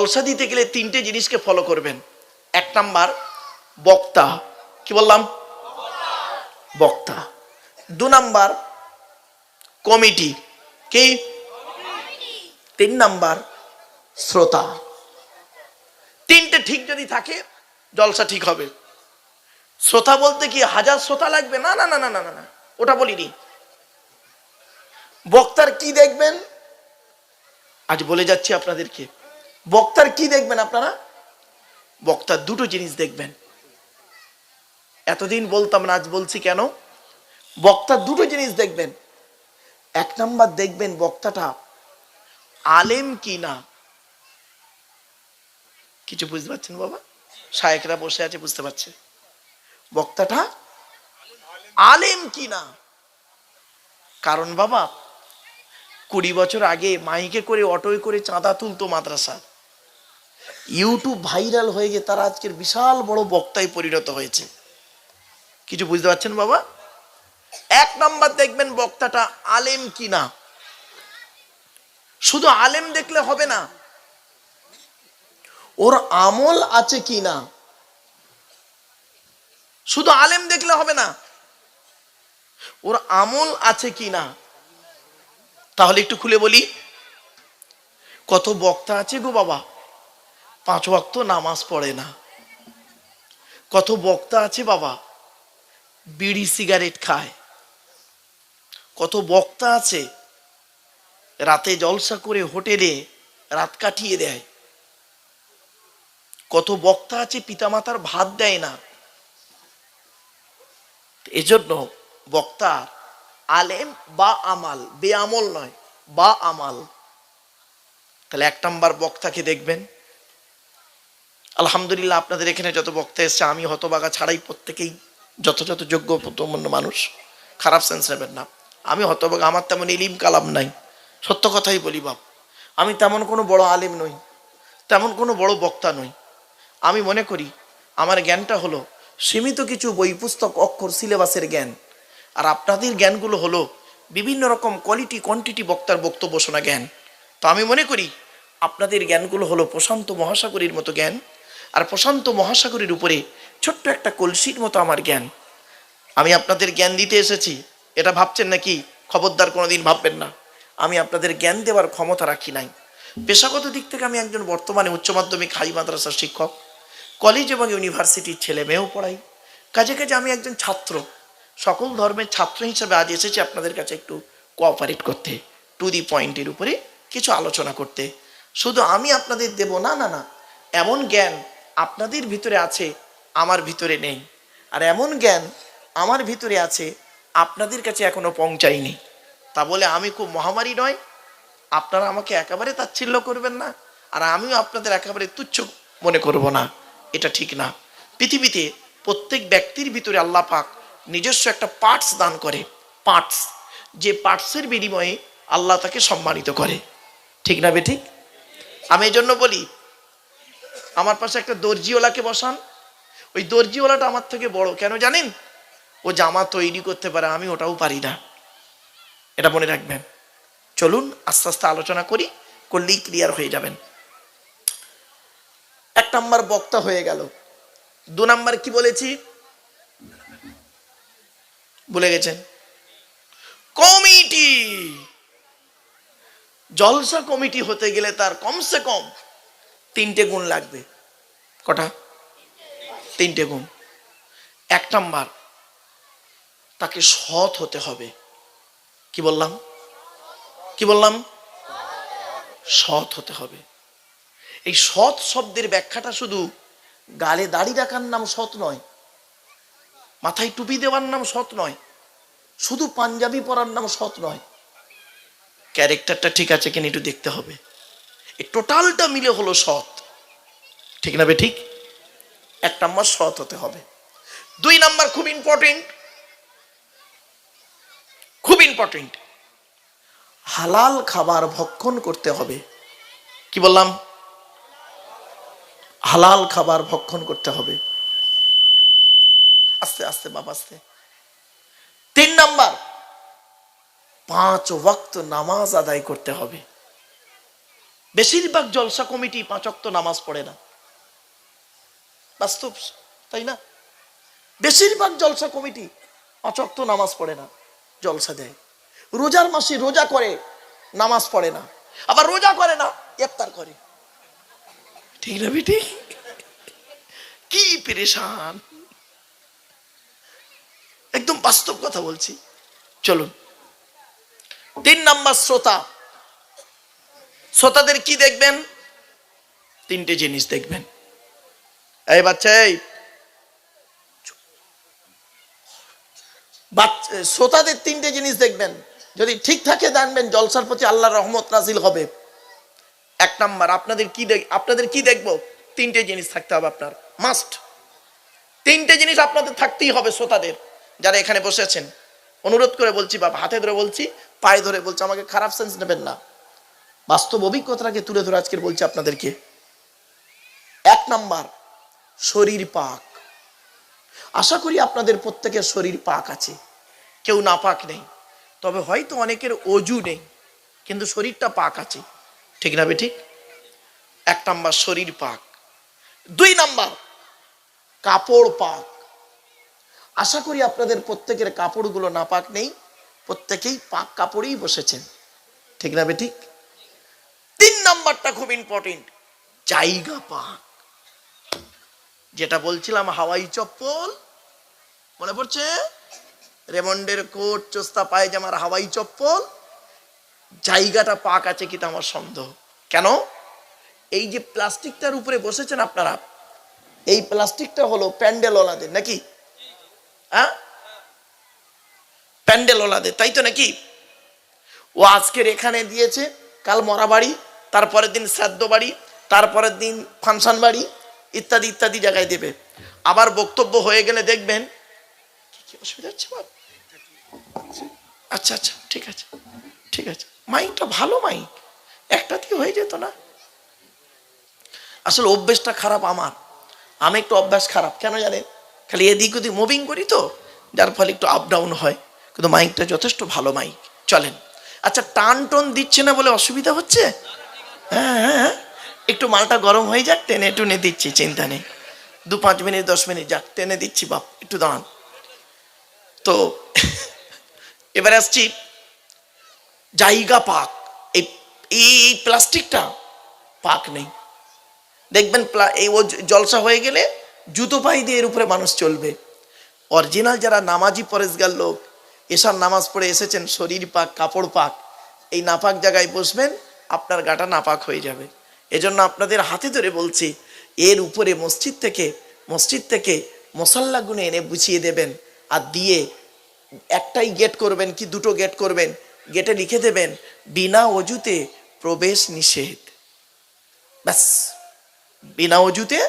জলসা দিতে গেলে তিনটে জিনিসকে ফলো করবেন। এক নাম্বার বক্তা, কি বললাম? বক্তা। দু নাম্বার কমিটি, কি? তিন নাম্বার শ্রোতা। তিনটে ঠিক যদি থাকে জলসা ঠিক হবে। শ্রোতা বলতে কি হাজার শ্রোতা লাগবে? না না না না না না, ওটা বলিনি। বক্তার কি দেখবেন আজ বলে যাচ্ছি আপনাদেরকে। বক্তার কি দেখবেন আপনারা? বক্তার দুটো জিনিস দেখবেন। এতদিন বলতাম না, আজ বলছি কেন? বক্তার দুটো জিনিস দেখবেন। এক নাম্বার দেখবেন বক্তাটা আলেম কি না। কিছু বুঝতে পারছেন বাবা? শায়েখরা বসে আছে, বুঝতে পারছে বক্তাটা আলেম কি না। কারণ বাবা 20 বছর আগে মাইকে করে অটোয় করে চাঁদা তুলতো মাদ্রাসা, ইউটিউব ভাইরাল হয়ে গিয়ে তারা আজকের বিশাল বড় বক্তায় পরিণত হয়েছে। কিছু বুঝতে পারছেন বাবা? এক নাম্বার দেখবেন বক্তাটা আলেম কি না। শুধু আলেম দেখলে হবে না, ওর আমল আছে কি না। শুধু আলেম দেখলে হবে না, ওর আমল আছে কি না। তাহলে একটু খুলে বলি, কত বক্তা আছে গো বাবা 5 ওয়াক্ত নামাজ পড়ে না। কত বক্তা আছে বাবা বিড়ি সিগারেট খায়। কত বক্তা আছে রাতে জলসা করে হোটেলে রাত কাটিয়ে দেয়। কত বক্তা আছে পিতামাতার ভাত দেয় না। এজন্য বক্তা আলেম বা আমাল, বেআমল নয়, বা আমাল। তাহলে এক নাম্বার বক্তাকে দেখবেন। আলহামদুলিল্লাহ আপনাদের এখানে যত বক্তা এসছে আমি হতবাগা ছাড়াই প্রত্যেকেই যথাযথ যোগ্য মানুষ, খারাপ সেন্স নেবেন না। আমি হতবাগা, আমার তেমন ইলিম কালাম নাই, সত্য কথাই বলি বাপ। আমি তেমন কোনো বড় আলেম নই, তেমন কোনো বড় বক্তা নই। আমি মনে করি আমার জ্ঞানটা হলো সীমিত কিছু বই পুস্তক অক্ষর সিলেবাসের জ্ঞান, আর আপনাদের জ্ঞানগুলো হলো বিভিন্ন রকম কোয়ালিটি কোয়ান্টিটি বক্তার বক্তব্য শোনা জ্ঞান। তো আমি মনে করি আপনাদের জ্ঞানগুলো হলো প্রশান্ত মহাসাগরীর মতো জ্ঞান, আর প্রশান্ত মহাসাগরীর উপরে ছোট্ট একটা কলসির মতো আমার জ্ঞান। আমি আপনাদের জ্ঞান দিতে এসেছি, এটা ভাবছেন নাকি? খবরদার কোনোদিন ভাববেন না। আমি আপনাদের জ্ঞান দেওয়ার ক্ষমতা রাখি নাই। পেশাগত দিক থেকে আমি একজন বর্তমানে উচ্চ মাধ্যমিক হাই মাদ্রাসার শিক্ষক, কলেজ এবং ইউনিভার্সিটির ছেলে মেয়েও পড়াই। কাজে কাজে আমি একজন ছাত্র, সকল ধর্মের ছাত্র হিসেবে আজ এসেছি আপনাদের কাছে একটু কোঅপারেট করতে, টু দি পয়েন্টের উপরে কিছু আলোচনা করতে। শুধু আমি আপনাদের দেব না না না, এমন জ্ঞান আপনাদের ভিতরে আছে আমার ভিতরে নেই, আর এমন জ্ঞান আমার ভিতরে আছে আপনাদের কাছে এখনো পৌঁছায়নি। তা বলে আমি খুব মহামারী নয়, আপনারা আমাকে একেবারে তাচ্ছিল্য করবেন না, আর আমিও আপনাদের একেবারে তুচ্ছ মনে করব না, এটা ঠিক না। পৃথিবীতে প্রত্যেক ব্যক্তির ভিতরে আল্লাহ পাক নিজস্ব একটা পার্টস দান করে, পার্টস, যে পার্টসের বিনিময়ে আল্লাহ তাকে সম্মানিত করে। ঠিক না বে ঠিক? আমি এই জন্য বলি, আমার পাশে একটা দর্জিওয়ালাকে বসান, ওই দর্জিওয়ালাটা আমার থেকে বড়, কেন জানেন? ও জামা তৈরি করতে পারে, আমি ওটাও পারি না, এটা মনে রাখবেন। চলুন আস্তে আস্তে আলোচনা করি, করলেই ক্লিয়ার হয়ে যাবেন। এক নাম্বার বক্তা হয়ে গেল। দু নাম্বার কি বলেছি ভুলে গেছেন? কমিটি। জলসা কমিটি হতে গেলে তার কমসে কম 3টে গুণ লাগবে। কটা? 3টে গুণ। এক নাম্বার, তাকে সৎ হতে হবে। কি বললাম? কি বললাম? সৎ হতে হবে। এই সৎ শব্দের ব্যাখ্যাটা শুধু গালে দাড়ি রাখার নাম সৎ নয়, মাথায় টুপি দেওয়ার নাম সৎ নয়, শুধু পাঞ্জাবি পরার নাম সৎ নয়। ক্যারেক্টারটা ঠিক আছে কিনা একটু দেখতে হবে। এই টোটালটা মিলে হলো সৎ। ঠিক না বে ঠিক? এক নাম্বার সৎ হতে হবে। 2 নাম্বার খুব ইম্পর্টেন্ট, খুব ইম্পর্টেন্ট, হালাল খাবার ভক্ষণ করতে হবে। কি বললাম? হালাল খাবার ভক্ষণ করতে হবে। আস্তে আস্তে বাবা, আস্তে। 3 নাম্বার, 5 ওয়াক্ত নামাজ আদায় করতে হবে। বেশিরভাগ জলসা কমিটি 5 ওয়াক্ত নামাজ পড়ে না, বাস্তব তাই না? বেশিরভাগ জলসা কমিটি 5 ওয়াক্ত নামাজ পড়ে না, জলসা দেয়। রোজার মাসে রোজা করে, নামাজ পড়ে না, আবার রোজা করে না, ইফতার করে। ঠিক না বেটি? কি পেরেশান, একদম বাস্তব কথা বলছি। চলুন 3 নাম্বার শ্রোতা। শ্রোতাদের কি দেখবেন? 3টে জিনিস দেখবেন। এই বাচ্চা, এই শ্রোতাদের 3টে জিনিস দেখবেন, যদি ঠিক থাকে জানবেন জলসার প্রতি আল্লাহর রহমত নাজিল হবে। 1 নাম্বার, আপনাদের কি দেখবো? 3টে জিনিস থাকতে হবে আপনার, মাস্ট। 3টে জিনিস আপনাদের থাকতেই হবে শ্রোতাদের, যারা এখানে বসেছেন। অনুরোধ করে বলছি, বাবা হাতে ধরে বলছি, পায়ে ধরে বলছি, আমাকে খারাপ সেন্স নেবেন না, বাস্তব অভিজ্ঞতাকে তুলে ধরে আজকে বলছি আপনাদেরকে। 1 নাম্বার, শরীর পাক। আশা করি আপনাদের প্রত্যেকের শরীর পাক আছে, কেউ না পাক নেই। তবে হয়তো অনেকের অজু নেই, কিন্তু শরীরটা পাক আছে। ঠিক না বেঠিক? 1 নাম্বার শরীর পাক। 2 নাম্বার কাপড় পাক। আশা করি আপনাদের প্রত্যেকের কাপড়গুলো না পাক নেই, প্রত্যেকেই পাক কাপড়েই বসেছেন। ঠিক না বেঠিক? 3 নাম্বারটা খুব ইম্পর্টেন্ট, জায়গা পাক। যেটা বলছিলাম হাওয়াই চপ্পল, মনে পড়ছে? রেমন্ডের কোট, চোস্তা পায়জামার হাওয়াই চপ্পল, জায়গাটা পাক আছে কিনা আমার সন্দেহ। কেন? এই যে প্লাস্টিকটার উপরে বসেছেন আপনারা, এই প্লাস্টিকটা হলো প্যান্ডেলওয়ালাদের, নাকি? হ্যাঁ, প্যান্ডেলওয়ালাদের, তাই তো নাকি? ও আজকের এখানে দিয়েছে, কাল মরা বাড়ি, তারপরের দিন শ্রাদ্ধ বাড়ি, তারপরের দিন ফাংশন বাড়ি, ইত্যাদি ইত্যাদি জায়গায় দেবে। আবার বক্তব্য হয়ে গেলে দেখবেন কি অসুবিধা হচ্ছে? আচ্ছা আচ্ছা, ঠিক আছে ঠিক আছে, মাইকটা ভালো মাইক, একটাতেই হয়ে যেত না? আসলে অভ্যেসটা খারাপ আমার, আমি একটু অভ্যাস খারাপ, কেন জানেন? খালি এদিক ওদিক মুভিং করি তো, যার ফলে একটু আপ ডাউন হয়, কিন্তু মাইকটা যথেষ্ট ভালো মাইক। চলেন, আচ্ছা টান টোন দিচ্ছে না বলে অসুবিধা হচ্ছে? হ্যাঁ হ্যাঁ, একটু মালটা গরম হয়ে যাক, টেনে টুনে দিচ্ছি, চিন্তা নেই। 2-5 মিনিট 10 মিনিট যাক, টেনে দিচ্ছি। বাপ একটু দাঁড়ান তো। এবার আসছি জায়গা পাক। এই প্লাস্টিকটা পাক নেই, দেখবেন এই জলসা হয়ে গেলে জুতো পাই দিয়ে এর উপরে মানুষ চলবে। অরিজিনাল যারা নামাজি পরেজগার লোক, এসার নামাজ পড়ে এসেছেন, শরীর পাক, কাপড় পাক, এই নাপাক জায়গায় বসবেন, আপনার গাটা নাপাক হয়ে যাবে। এজন্য আপনাদের হাতে ধরে বলছি, এর উপরে মসজিদ থেকে মশাল্লা গুনে এনে বুঝিয়ে দেবেন, আর দিয়ে একটাই গেট করবেন কি 2টো গেট করবেন, গেটে লিখে দেবেন বিনা অজুতে প্রবেশ নিষেধ। ব্যাস, বিনা অজুতে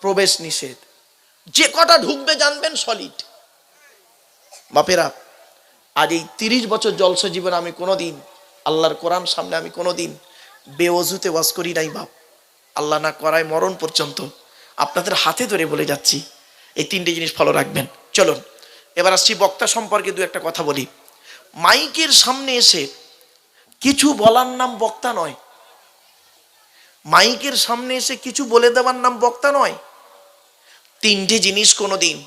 প্রবেশ নিষেধ। যে কটা ঢুকবে জানবেন সলিড। বাপেরা, আজ এই 30 বছর জলসা জীবন আমি কোনোদিন আল্লাহর কোরআন সামনে আমি কোনোদিন বেওয়াজুতে ওয়াজ করি নাই বাপ, আল্লাহ না করায় মরণ পর্যন্ত। আপনাদের হাতে ধরে বলে যাচ্ছি, এই 3টে জিনিস ফলো রাখবেন। চলুন এবার আসছি বক্তা সম্পর্কে 2-একটা কথা বলি। মাইকের সামনে এসে কিছু বলার নাম বক্তা নয়, মাইকের সামনে এসে কিছু বলে দেওয়ার নাম বক্তা নয়। 3টে জিনিস কোনোদিন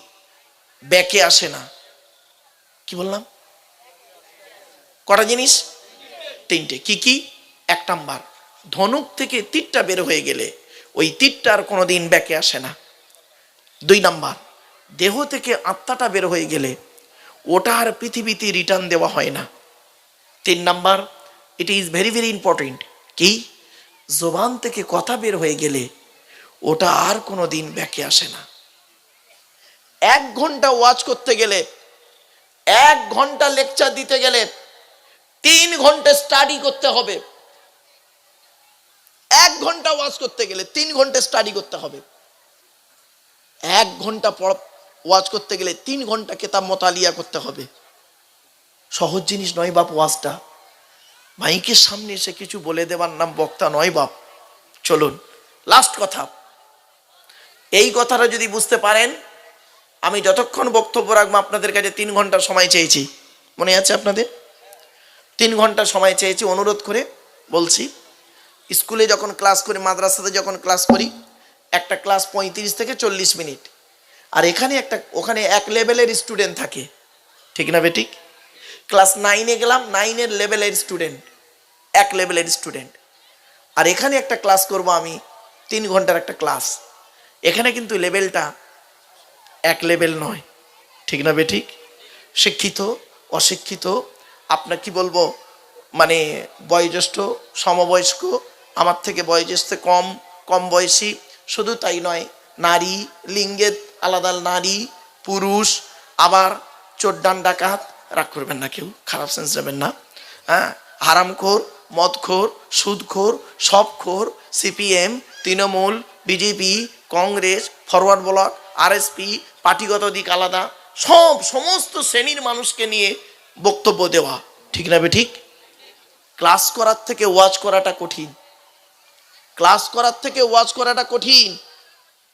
ব্যাকে আসে না। কি বললাম? কটা জিনিস? 3টে। কি কি? 1 নাম্বার, ধনুক থেকে তীরটা বের হয়ে গেলে ওই তীরটা আর কোনোদিন ব্যাকে আসে না। 2 নাম্বার, দেহ থেকে আত্মাটা বের হয়ে গেলে ওটা আর পৃথিবীতে রিটার্ন দেওয়া হয় না। 3 number, it is very very important, কি? জবান থেকে কথা বের হয়ে গেলে ওটা আর কোনোদিন ব্যাকে আসে না। 1 ঘন্টা ওয়াজ করতে গেলে, 1 ঘন্টা লেকচার দিতে গেলে 3 ঘন্টা স্টাডি করতে হবে। 1 ঘন্টা ওয়াজ করতে গেলে 3 ঘন্টা স্টাডি করতে হবে। 1 ঘন্টা ওয়াজ করতে গেলে 3 ঘন্টা কিতাব মোতালিয়া করতে হবে। সহজ জিনিস নয় বাপ ওয়াজটা। মাইকের সামনে এসে কিছু বলে দেওয়ার নাম বক্তা নয় বাপ। চলুন লাস্ট কথা, এই কথাটা যদি বুঝতে পারেন, আমি যতক্ষণ বক্তব্য রাখবো আপনাদের কাছে 3 ঘন্টা সময় চেয়েছি, মনে আছে আপনাদের? 3 ঘন্টা সময় চেয়েছি, অনুরোধ করে বলছি স্কুলে যখন ক্লাস করি, মাদ্রাসাতে যখন ক্লাস করি, একটা ক্লাস 35 থেকে 40 মিনিট। আর ওখানে এক লেভেলের স্টুডেন্ট থাকে, ঠিক না বেঠিক? ক্লাস 9-এ গেলাম, 9-এর লেভেলের স্টুডেন্ট, এক লেভেলের স্টুডেন্ট। আর এখানে একটা ক্লাস করব আমি, 3 ঘন্টার একটা ক্লাস। এখানে কিন্তু লেভেলটা এক লেভেল নয়, ঠিক না বেঠিক? শিক্ষিত, অশিক্ষিত, আপনার কি বলবো, মানে বয়োজ্যেষ্ঠ, সমবয়স্ক, আমার থেকে বয়োজ্যেষ্ঠ, কম কম বয়সী, শুধু তাই নয়, নারী, লিঙ্গের আলাদা, নারী পুরুষ, আবার চোরডান ডাকাত, রাগ করবেন না, কেউ খারাপ সেন্স নেবেন না, হ্যাঁ, হারামখোর, মদখোর, সুদখোর, সবখোর, CPM, Trinamool, BJP, Congress, Forward Bloc, RSP, পার্টিগত দিক আলাদা, সমস্ত শ্রেণীর মানুষকে নিয়ে বক্তব্য দেওয়া, ঠিক না বেঠিক? ক্লাস করার থেকে ওয়াজ করাটা কঠিন, ক্লাস করার থেকে ওয়াজ করাটা কঠিন,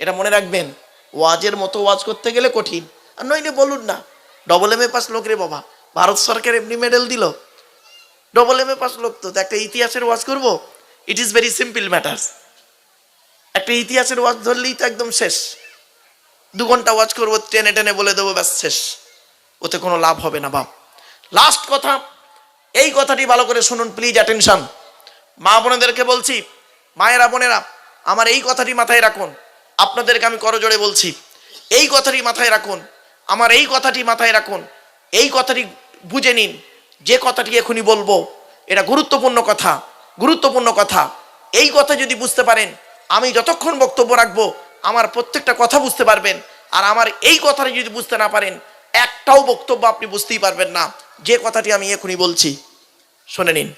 এটা মনে রাখবেন। ওয়াজের মতো ওয়াজ করতে গেলে কঠিন। আর নইলে বলুন না, AA পাস লোক রে বাবা, ভারত সরকার এমনি মেডেল দিল, AA পাস লোক, তো একটা ইতিহাসের ওয়াজ করব, it is very simple matters. একটা ইতিহাসের ওয়াজ ধরলেই তো একদম শেষ। 2 ঘন্টা ওয়াজ করবো, টেনে টেনে বলে দেবো, ব্যাস শেষ। ওতে কোনো লাভ হবে না বাপ। লাস্ট কথা, এই কথাটি ভালো করে শুনুন প্লিজ, অ্যাটেনশন। মা বোনেদেরকে বলছি, মায়েরা বোনেরা, আমার এই কথাটি মাথায় রাখুন। আপনাদেরকে আমি করজোড়ে বলছি, এই কথাটি মাথায় রাখুন, আমার এই কথাটি মাথায় রাখুন, এই কথাটি বুঝে নিন। যে কথাটি এখনই বলবো, এটা গুরুত্বপূর্ণ কথা, গুরুত্বপূর্ণ কথা। এই কথা যদি বুঝতে পারেন, আমি যতক্ষণ বক্তব্য রাখবো আমার প্রত্যেকটা কথা বুঝতে পারবেন। আর আমার এই কথাটি যদি বুঝতে না পারেন, একটাও বক্তব্য আপনি বুঝতেই পারবেন না। যে কথাটি আমি এখনই বলছি, শুনে নিন।